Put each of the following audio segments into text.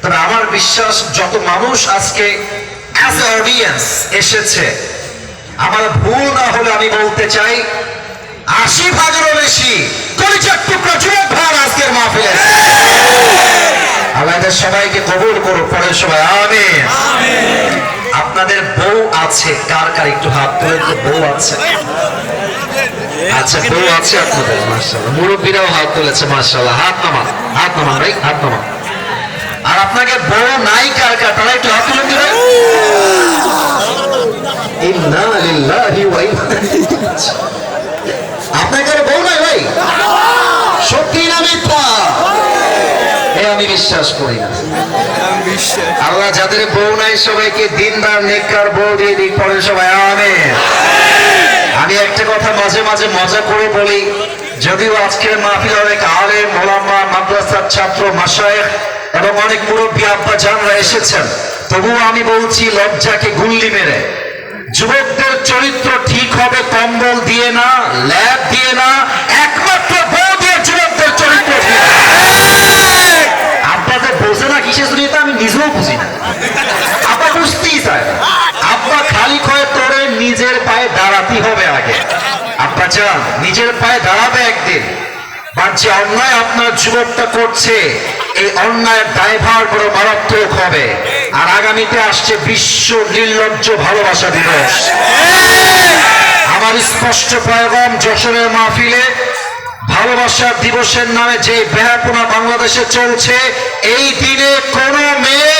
তবে আমার বিশ্বাস যত মানুষ আজকে অ্যাজ এ অডিয়েন্স এসেছে, আমার ভুল না হলে আমি বলতে চাই ৮০ ভাগেরও বেশি কলিজার টুকরা যুবক ভাই আজকের মাহফিলে। আল্লাহ এদের সবাইকে কবুল করুক, পরে সবাই আমিন। আপনাদের বউ আছে কার কার একটু হাত তুলে, বউ আছে? আচ্ছা, বউ আছে আপনাদের, মাশাআল্লাহ। মুরব্বীরাও হাত তুলেছে, মাশাআল্লাহ। হাত নামান, হাত নামান ভাই, হাত নামান। আর আপনাকে বউ নাই কার কার, তারা একটু হাত তুলে দিবেন। ইন্না লিল্লাহি ওয়া ইন্না ইলাইহি রাজিউন। আপনাদের বউ নাই ভাই? সত্যি না মিথ্যা? আমি বিশ্বাস করি না। আল্লাহ যাদের বউ নাই সবাইকে দিনদার নেককার বউ দিয়ে দিক, পরে সবাই আমিন। আমি একটা কথা মাঝে মাঝে মজা করে বলি, যদিও আজকের মাহফিলে অনেক আলেম ওলামা, মাদ্রাসার ছাত্র, মাশায়েখ এবং অনেক মুরব্বী আব্বা জানরা এসেছেন, তবুও আমি বলছি লজ্জাকে গুল্লি মেরে, যুবকদের চরিত্র ঠিক হবে কম্বল দিয়ে না, ল্যাব দিয়ে না, একমাত্র বউ দিয়ে যুবকদের চরিত্র ঠিক হবে। আব্বা যে বোঝে না কিসের জন্য, আমি নিজেও বুঝি না। আব্বা বুঝতেই চায় না। আব্বা খালি কয়ে তোরে নিজের পায়ে দাঁড়াতে হবে আগে। আব্বা চান নিজের পায়ে দাঁড়াবে একদিন, বা যে অন্যায় আপনার যুবকটা করছে এই অন্যায়ের দায়ভার বড় মারাত্মক হবে। আর আগামীতে আসছে বিশ্ব নির্লজ্জ ভালোবাসা দিবস। আমার স্পষ্ট পয়গাম যশোরের মাহফিলে, ভালোবাসা দিবসের নামে যে বেহাপনা বাংলাদেশে চলছে, এই দিনে কোনো মেয়ে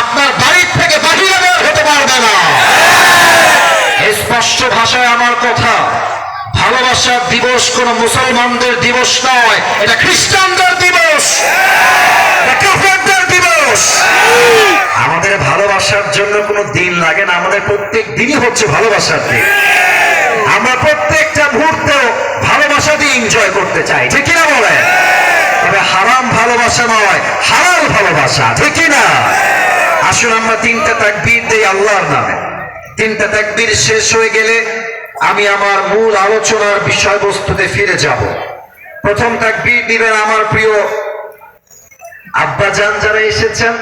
আপনার বাড়ির থেকে বাহিরে বের হতে পারবে না। স্পষ্ট ভাষায় আমার কথা, ভালোবাসা দিবস কোন মুসলমানদের দিবস নয়, এটা খ্রিস্টানদের দিবস, কাফেরদের দিবস। আমাদের ভালোবাসার জন্য কোনো দিন লাগে না, আমাদের প্রত্যেক দিনই হচ্ছে ভালোবাসার দিন। আমরা প্রত্যেকটা মুহূর্তে ভালোবাসা দিয়ে এনজয় করতে চাই, ঠিক কিনা বলে? তবে হারাম ভালোবাসা নয়, হালাল ভালোবাসা, ঠিক কিনা? আসুন আমরা 3টা তাকবীর দেই আল্লাহর নামে। 3টা তাকবীর শেষ হয়ে গেলে আমি আমার মূল আলোচনার বিষয়বস্তুতে ফিরে যাব। প্রথম তাকবীর দিবেন আমার প্রিয় আব্বাজান যারা এসেছেন,